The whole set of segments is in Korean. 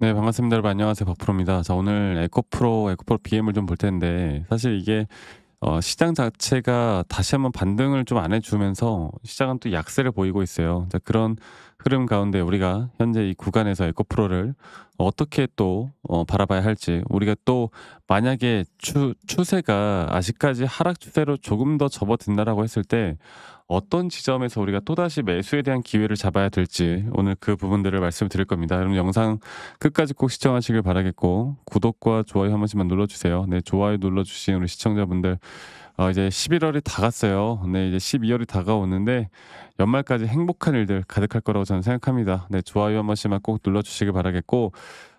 네, 반갑습니다. 여러분 안녕하세요. 박프로입니다. 자, 오늘 에코프로 BM을 좀 볼 텐데, 사실 이게 시장 자체가 다시 한번 반등을 좀 안 해주면서 시장은 또 약세를 보이고 있어요. 자, 그런 흐름 가운데 우리가 현재 이 구간에서 에코프로를 어떻게 또 바라봐야 할지, 우리가 또 만약에 추세가 아직까지 하락 추세로 조금 더 접어든다라고 했을 때 어떤 지점에서 우리가 또다시 매수에 대한 기회를 잡아야 될지, 오늘 그 부분들을 말씀드릴 겁니다. 여러분 영상 끝까지 꼭 시청하시길 바라겠고, 구독과 좋아요 한 번씩만 눌러주세요. 네, 좋아요 눌러주신 우리 시청자분들, 이제 11월이 다 갔어요. 네, 이제 12월이 다가오는데 연말까지 행복한 일들 가득할 거라고 저는 생각합니다. 네, 좋아요 한 번씩만 꼭 눌러주시길 바라겠고,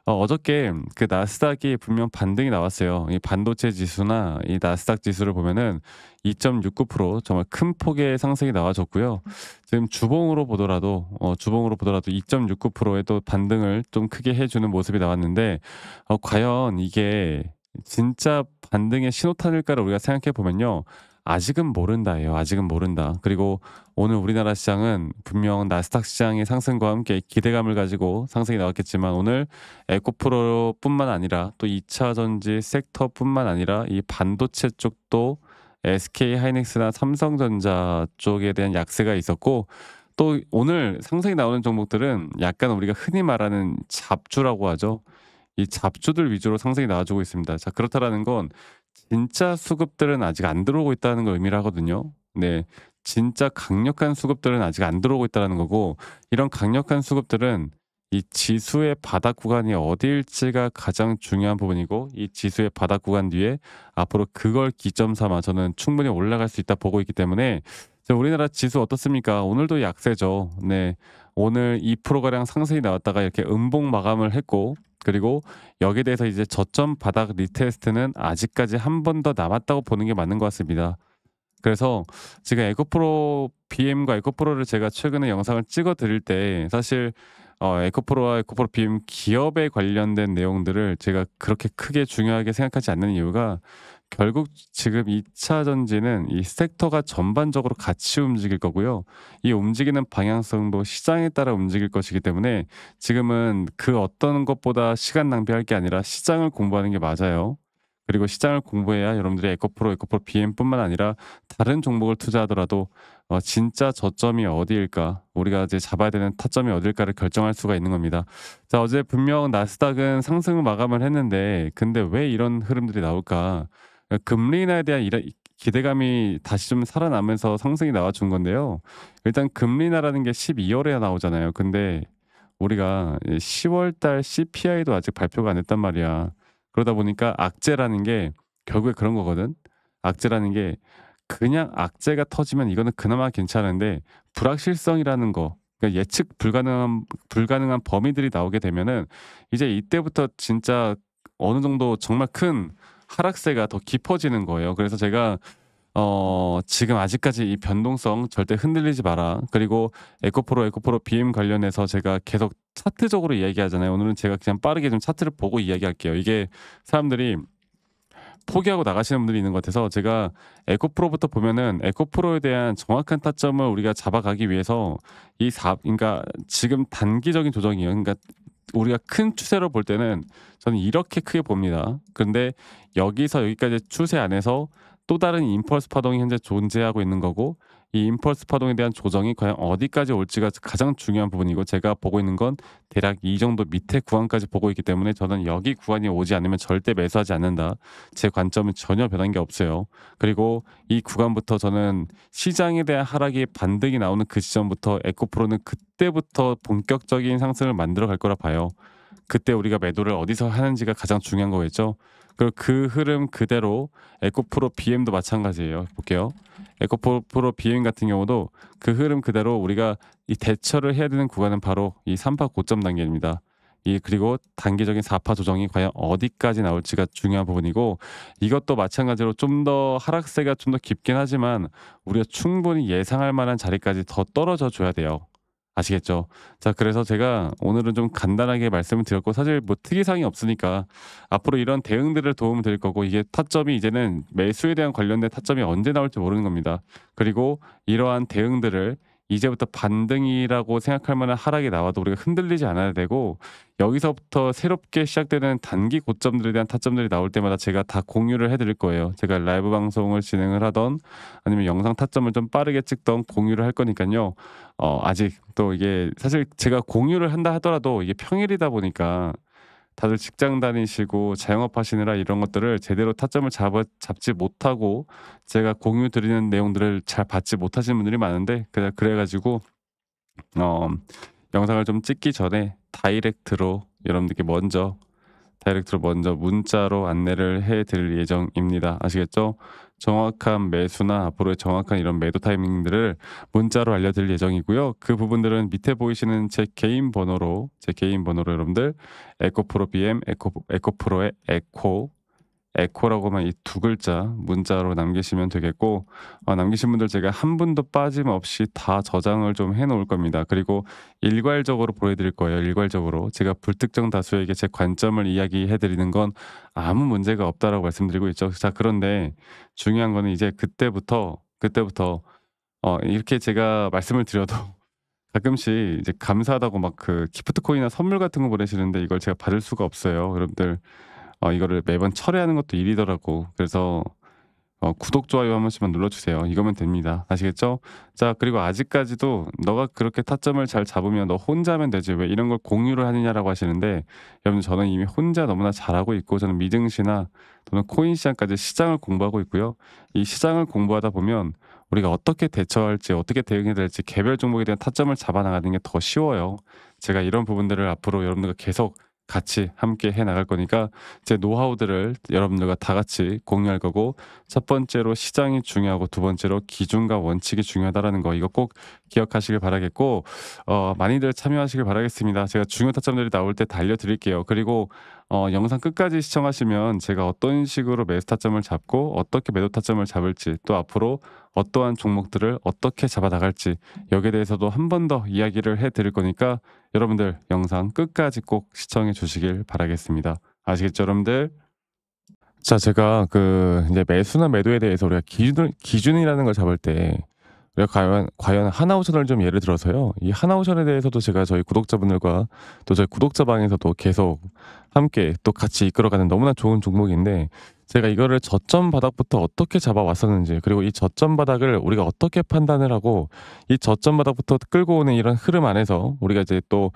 어저께 그 나스닥이 분명 반등이 나왔어요. 이 반도체 지수나 이 나스닥 지수를 보면은 2.69% 정말 큰 폭의 상승이 나와줬고요. 지금 주봉으로 보더라도 2.69%의 또 반등을 좀 크게 해주는 모습이 나왔는데, 과연 이게 진짜 반등의 신호탄일까를 우리가 생각해 보면요. 아직은 모른다예요. 아직은 모른다. 그리고 오늘 우리나라 시장은 분명 나스닥 시장의 상승과 함께 기대감을 가지고 상승이 나왔겠지만, 오늘 에코프로뿐만 아니라 또 2차 전지 섹터뿐만 아니라 이 반도체 쪽도 SK 하이닉스나 삼성전자 쪽에 대한 약세가 있었고, 또 오늘 상승이 나오는 종목들은 약간 우리가 흔히 말하는 잡주라고 하죠. 이 잡주들 위주로 상승이 나와주고 있습니다. 자, 그렇다라는 건 진짜 수급들은 아직 안 들어오고 있다는 걸 의미를 하거든요. 네. 진짜 강력한 수급들은 아직 안 들어오고 있다는 거고, 이런 강력한 수급들은 이 지수의 바닥 구간이 어디일지가 가장 중요한 부분이고, 이 지수의 바닥 구간 뒤에 앞으로 그걸 기점 삼아 저는 충분히 올라갈 수 있다 보고 있기 때문에, 자, 우리나라 지수 어떻습니까? 오늘도 약세죠. 네. 오늘 2%가량 상승이 나왔다가 이렇게 음봉 마감을 했고, 그리고 여기에 대해서 이제 저점 바닥 리테스트는 아직까지 한 번 더 남았다고 보는 게 맞는 것 같습니다. 그래서 지금 에코프로 BM과 에코프로를 제가 최근에 영상을 찍어 드릴 때, 사실 에코프로와 에코프로 BM 기업에 관련된 내용들을 제가 그렇게 크게 중요하게 생각하지 않는 이유가, 결국 지금 2차 전지는 이 섹터가 전반적으로 같이 움직일 거고요. 이 움직이는 방향성도 시장에 따라 움직일 것이기 때문에 지금은 그 어떤 것보다 시간 낭비할 게 아니라 시장을 공부하는 게 맞아요. 그리고 시장을 공부해야 여러분들이 에코프로 BM뿐만 아니라 다른 종목을 투자하더라도 진짜 저점이 어디일까, 우리가 이제 잡아야 되는 타점이 어딜까를 결정할 수가 있는 겁니다. 자, 어제 분명 나스닥은 상승을 마감을 했는데, 근데 왜 이런 흐름들이 나올까? 금리 인하에 대한 이런 기대감이 다시 좀 살아나면서 상승이 나와준 건데요. 일단 금리 인하라는 게 12월에 나오잖아요. 근데 우리가 10월 달 CPI도 아직 발표가 안 됐단 말이야. 그러다 보니까 악재라는 게 결국에 그런 거거든. 악재라는 게, 그냥 악재가 터지면 이거는 그나마 괜찮은데, 불확실성이라는 거, 그러니까 예측 불가능한 범위들이 나오게 되면은 이제 이때부터 진짜 어느 정도 정말 큰 하락세가 더 깊어지는 거예요. 그래서 제가 지금 아직까지 이 변동성 절대 흔들리지 마라. 그리고 에코프로 BM 관련해서 제가 계속 차트적으로 이야기하잖아요. 오늘은 제가 그냥 빠르게 좀 차트를 보고 이야기할게요. 이게 사람들이 포기하고 나가시는 분들이 있는 것 같아서, 제가 에코프로부터 보면은 에코프로에 대한 정확한 타점을 우리가 잡아가기 위해서 그러니까 지금 단기적인 조정이에요. 그러니까 우리가 큰 추세로 볼 때는 저는 이렇게 크게 봅니다. 근데 여기서 여기까지 추세 안에서 또 다른 임펄스 파동이 현재 존재하고 있는 거고, 이 임펄스 파동에 대한 조정이 과연 어디까지 올지가 가장 중요한 부분이고, 제가 보고 있는 건 대략 이 정도 밑에 구간까지 보고 있기 때문에 저는 여기 구간이 오지 않으면 절대 매수하지 않는다. 제 관점은 전혀 변한 게 없어요. 그리고 이 구간부터 저는 시장에 대한 하락이 반등이 나오는 그 시점부터 에코프로는 그때부터 본격적인 상승을 만들어 갈 거라 봐요. 그때 우리가 매도를 어디서 하는지가 가장 중요한 거겠죠. 그리고 그 흐름 그대로 에코프로 BM도 마찬가지예요. 볼게요. 에코프로 BM 같은 경우도 그 흐름 그대로 우리가 이 대처를 해야 되는 구간은 바로 이 3파 고점 단계입니다. 그리고 단기적인 4파 조정이 과연 어디까지 나올지가 중요한 부분이고, 이것도 마찬가지로 좀 더 하락세가 좀 더 깊긴 하지만 우리가 충분히 예상할 만한 자리까지 더 떨어져 줘야 돼요. 아시겠죠? 자, 그래서 제가 오늘은 좀 간단하게 말씀을 드렸고, 사실 뭐 특이사항이 없으니까 앞으로 이런 대응들을 도움을 드릴 거고, 이게 타점이 이제는 매수에 대한 관련된 타점이 언제 나올지 모르는 겁니다. 그리고 이러한 대응들을 이제부터 반등이라고 생각할 만한 하락이 나와도 우리가 흔들리지 않아야 되고, 여기서부터 새롭게 시작되는 단기 고점들에 대한 타점들이 나올 때마다 제가 다 공유를 해 드릴 거예요. 제가 라이브 방송을 진행을 하던 아니면 영상 타점을 좀 빠르게 찍던 공유를 할 거니깐요. 아직 또 이게 사실 제가 공유를 한다 하더라도 이게 평일이다 보니까 다들 직장 다니시고 자영업하시느라 이런 것들을 제대로 타점을 잡지 못하고 제가 공유 드리는 내용들을 잘 받지 못하시는 분들이 많은데, 그래 가지고 어 영상을 좀 찍기 전에 다이렉트로 먼저 문자로 안내를 해 드릴 예정입니다. 아시겠죠? 정확한 매수나 앞으로의 정확한 이런 매도 타이밍들을 문자로 알려드릴 예정이고요. 그 부분들은 밑에 보이시는 제 개인 번호로 여러분들 에코프로 BM, 에코프로의 에코라고만 이 두 글자 문자로 남기시면 되겠고, 남기신 분들 제가 한 분도 빠짐없이 다 저장을 좀 해 놓을 겁니다. 그리고 일괄적으로 보내드릴 거예요. 일괄적으로 제가 불특정 다수에게 제 관점을 이야기해 드리는 건 아무 문제가 없다라고 말씀드리고 있죠. 자, 그런데 중요한 거는 이제 그때부터 이렇게 제가 말씀을 드려도 가끔씩 이제 감사하다고 막 그 기프트 코인이나 선물 같은 거 보내시는데 이걸 제가 받을 수가 없어요. 여러분들, 이거를 매번 철회하는 것도 일이더라고. 그래서 구독, 좋아요 한 번씩만 눌러주세요. 이거면 됩니다. 아시겠죠? 자, 그리고 아직까지도 너가 그렇게 타점을 잘 잡으면 너 혼자 하면 되지 왜 이런 걸 공유를 하느냐라고 하시는데, 여러분 저는 이미 혼자 너무나 잘하고 있고, 저는 미증시나 또는 코인 시장까지 시장을 공부하고 있고요. 이 시장을 공부하다 보면 우리가 어떻게 대처할지 어떻게 대응해야 될지 개별 종목에 대한 타점을 잡아 나가는 게 더 쉬워요. 제가 이런 부분들을 앞으로 여러분들과 계속 같이 함께 해 나갈 거니까 제 노하우들을 여러분들과 다 같이 공유할 거고, 첫 번째로 시장이 중요하고 두 번째로 기준과 원칙이 중요하다라는 거, 이거 꼭 기억하시길 바라겠고, 많이들 참여하시길 바라겠습니다. 제가 중요 타점들이 나올 때 다 알려드릴게요. 그리고 영상 끝까지 시청하시면 제가 어떤 식으로 매수 타점을 잡고 어떻게 매도 타점을 잡을지, 또 앞으로 어떠한 종목들을 어떻게 잡아 나갈지, 여기에 대해서도 한 번 더 이야기를 해 드릴 거니까 여러분들 영상 끝까지 꼭 시청해 주시길 바라겠습니다. 아시겠죠, 여러분들? 자, 제가 그 이제 매수나 매도에 대해서 우리가 기준이라는 걸 잡을 때 우리가 과연 하나오션을 좀 예를 들어서요. 이 하나오션에 대해서도 제가 저희 구독자분들과 또 저희 구독자방에서도 계속 함께 또 같이 이끌어가는 너무나 좋은 종목인데, 제가 이거를 저점 바닥부터 어떻게 잡아왔었는지, 그리고 이 저점 바닥을 우리가 어떻게 판단을 하고 이 저점 바닥부터 끌고 오는 이런 흐름 안에서 우리가 이제 또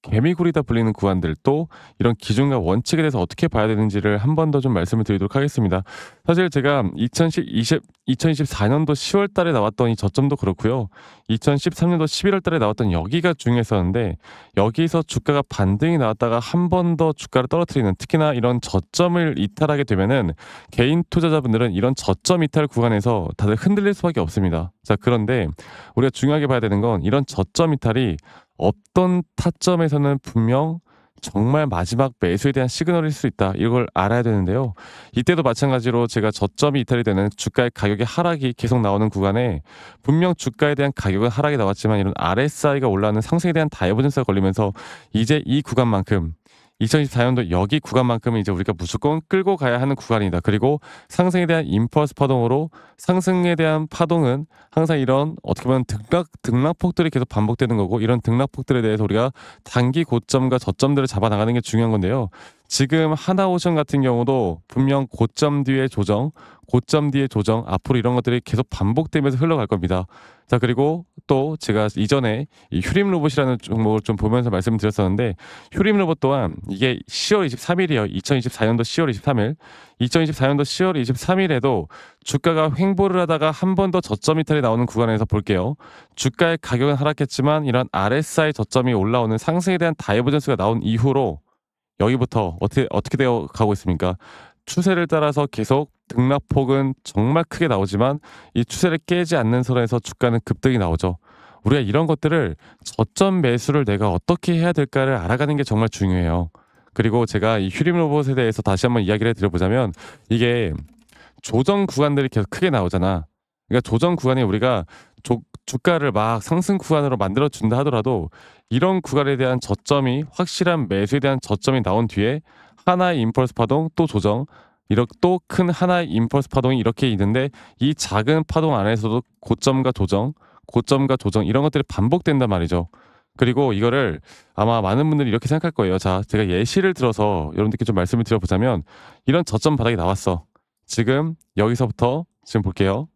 개미굴이다 불리는 구간들, 또 이런 기준과 원칙에 대해서 어떻게 봐야 되는지를 한 번 더 좀 말씀을 드리도록 하겠습니다. 사실 제가 2024년도 10월 달에 나왔던 이 저점도 그렇고요. 2013년도 11월 달에 나왔던 여기가 중요했었는데, 여기서 주가가 반등이 나왔다가 한 번 더 주가를 떨어뜨리는, 특히나 이런 저점을 이탈하게 되면은 개인 투자자분들은 이런 저점 이탈 구간에서 다들 흔들릴 수밖에 없습니다. 자, 그런데 우리가 중요하게 봐야 되는 건 이런 저점 이탈이 어떤 타점에서는 분명 정말 마지막 매수에 대한 시그널일 수 있다, 이걸 알아야 되는데요. 이때도 마찬가지로 제가 저점이 이탈이 되는 주가의 가격의 하락이 계속 나오는 구간에 분명 주가에 대한 가격은 하락이 나왔지만 이런 RSI가 올라가는 상승에 대한 다이버전스가 걸리면서 이제 이 구간만큼, 2024년도 여기 구간만큼은 이제 우리가 무조건 끌고 가야 하는 구간이다. 그리고 상승에 대한 임펄스 파동으로, 상승에 대한 파동은 항상 이런 어떻게 보면 등락폭들이 계속 반복되는 거고, 이런 등락폭들에 대해서 우리가 단기 고점과 저점들을 잡아 나가는 게 중요한 건데요. 지금 하나오션 같은 경우도 분명 고점 뒤에 조정, 고점 뒤에 조정, 앞으로 이런 것들이 계속 반복되면서 흘러갈 겁니다. 자, 그리고 또 제가 이전에 이 휴림 로봇이라는 종목을 좀 보면서 말씀드렸었는데, 휴림 로봇 또한 이게 10월 23일이에요. 2024년도 10월 23일. 2024년도 10월 23일에도 주가가 횡보를 하다가 한 번 더 저점 이탈이 나오는 구간에서 볼게요. 주가의 가격은 하락했지만 이런 RSI 저점이 올라오는 상승에 대한 다이버전스가 나온 이후로 여기부터 어떻게 되어 가고 있습니까? 추세를 따라서 계속 등락폭은 정말 크게 나오지만 이 추세를 깨지 않는 선에서 주가는 급등이 나오죠. 우리가 이런 것들을 저점 매수를 내가 어떻게 해야 될까를 알아가는 게 정말 중요해요. 그리고 제가 이 휴림 로봇에 대해서 다시 한번 이야기를 드려보자면, 이게 조정 구간들이 계속 크게 나오잖아. 그러니까 조정 구간에 우리가 주가를 막 상승 구간으로 만들어 준다 하더라도 이런 구간에 대한 저점이, 확실한 매수에 대한 저점이 나온 뒤에 하나의 임펄스 파동, 또 조정, 이렇게 또 큰 하나의 임펄스 파동이 이렇게 있는데, 이 작은 파동 안에서도 고점과 조정, 고점과 조정 이런 것들이 반복된단 말이죠. 그리고 이거를 아마 많은 분들이 이렇게 생각할 거예요. 자, 제가 예시를 들어서 여러분들께 좀 말씀을 드려보자면 이런 저점 바닥이 나왔어. 지금 여기서부터 지금 볼게요.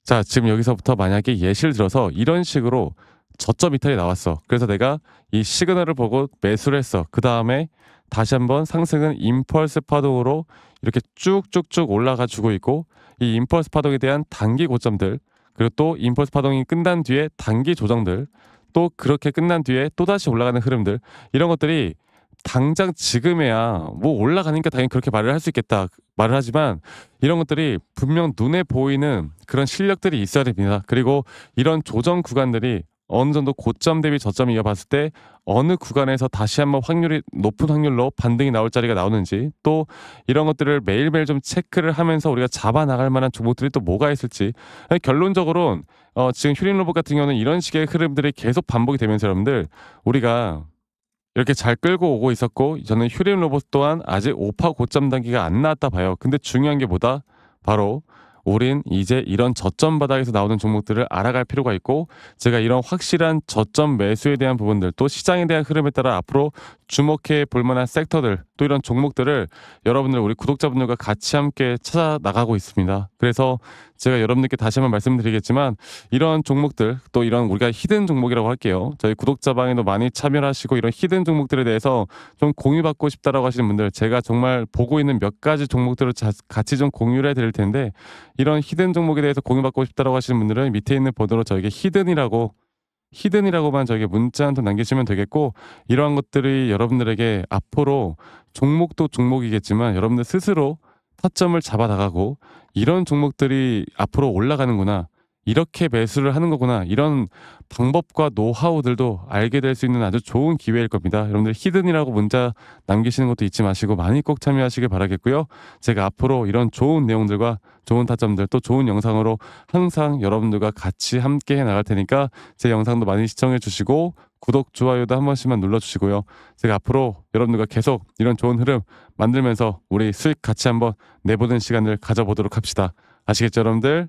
자, 지금 여기서부터 만약에 예시를 들어서 이런 식으로 저점 이탈이 나왔어. 그래서 내가 이 시그널을 보고 매수를 했어. 그다음에 다시 한번 상승은 임펄스 파동으로 이렇게 쭉쭉쭉 올라가 주고 있고, 이 임펄스 파동에 대한 단기 고점들, 그리고 또 임펄스 파동이 끝난 뒤에 단기 조정들, 또 그렇게 끝난 뒤에 또다시 올라가는 흐름들, 이런 것들이 당장 지금에야 뭐 올라가니까 당연히 그렇게 말을 할 수 있겠다 말을 하지만, 이런 것들이 분명 눈에 보이는 그런 실력들이 있어야 됩니다. 그리고 이런 조정 구간들이 어느 정도 고점 대비 저점 이어봤을 때 어느 구간에서 다시 한번 확률이 높은 확률로 반등이 나올 자리가 나오는지, 또 이런 것들을 매일매일 좀 체크를 하면서 우리가 잡아 나갈 만한 종목들이 또 뭐가 있을지. 결론적으로는 지금 휴림 로봇 같은 경우는 이런 식의 흐름들이 계속 반복이 되면서 여러분들, 우리가 이렇게 잘 끌고 오고 있었고, 저는 휴림 로봇 또한 아직 5파 고점 단계가 안 나왔다 봐요. 근데 중요한 게 뭐다? 바로 우린 이제 이런 저점 바닥에서 나오는 종목들을 알아갈 필요가 있고, 제가 이런 확실한 저점 매수에 대한 부분들, 또 시장에 대한 흐름에 따라 앞으로 주목해 볼 만한 섹터들, 또 이런 종목들을 여러분들, 우리 구독자분들과 같이 함께 찾아 나가고 있습니다. 그래서 제가 여러분들께 다시 한번 말씀드리겠지만, 이런 종목들, 또 이런 우리가 히든 종목이라고 할게요. 저희 구독자 방에도 많이 참여를 하시고 이런 히든 종목들에 대해서 좀 공유받고 싶다라고 하시는 분들, 제가 정말 보고 있는 몇 가지 종목들을 같이 좀 공유를 해드릴 텐데, 이런 히든 종목에 대해서 공유받고 싶다라고 하시는 분들은 밑에 있는 번호로 저에게 히든이라고만 저에게 문자 한 통 남기시면 되겠고, 이러한 것들이 여러분들에게 앞으로 종목도 종목이겠지만 여러분들 스스로 타점을 잡아 나가고, 이런 종목들이 앞으로 올라가는구나, 이렇게 매수를 하는 거구나, 이런 방법과 노하우들도 알게 될 수 있는 아주 좋은 기회일 겁니다. 여러분들 히든이라고 문자 남기시는 것도 잊지 마시고 많이 꼭 참여하시길 바라겠고요. 제가 앞으로 이런 좋은 내용들과 좋은 타점들, 또 좋은 영상으로 항상 여러분들과 같이 함께 해 나갈 테니까 제 영상도 많이 시청해 주시고 구독, 좋아요도 한 번씩만 눌러주시고요. 제가 앞으로 여러분들과 계속 이런 좋은 흐름 만들면서 우리 수익 같이 한번 내보는 시간을 가져보도록 합시다. 아시겠죠, 여러분들?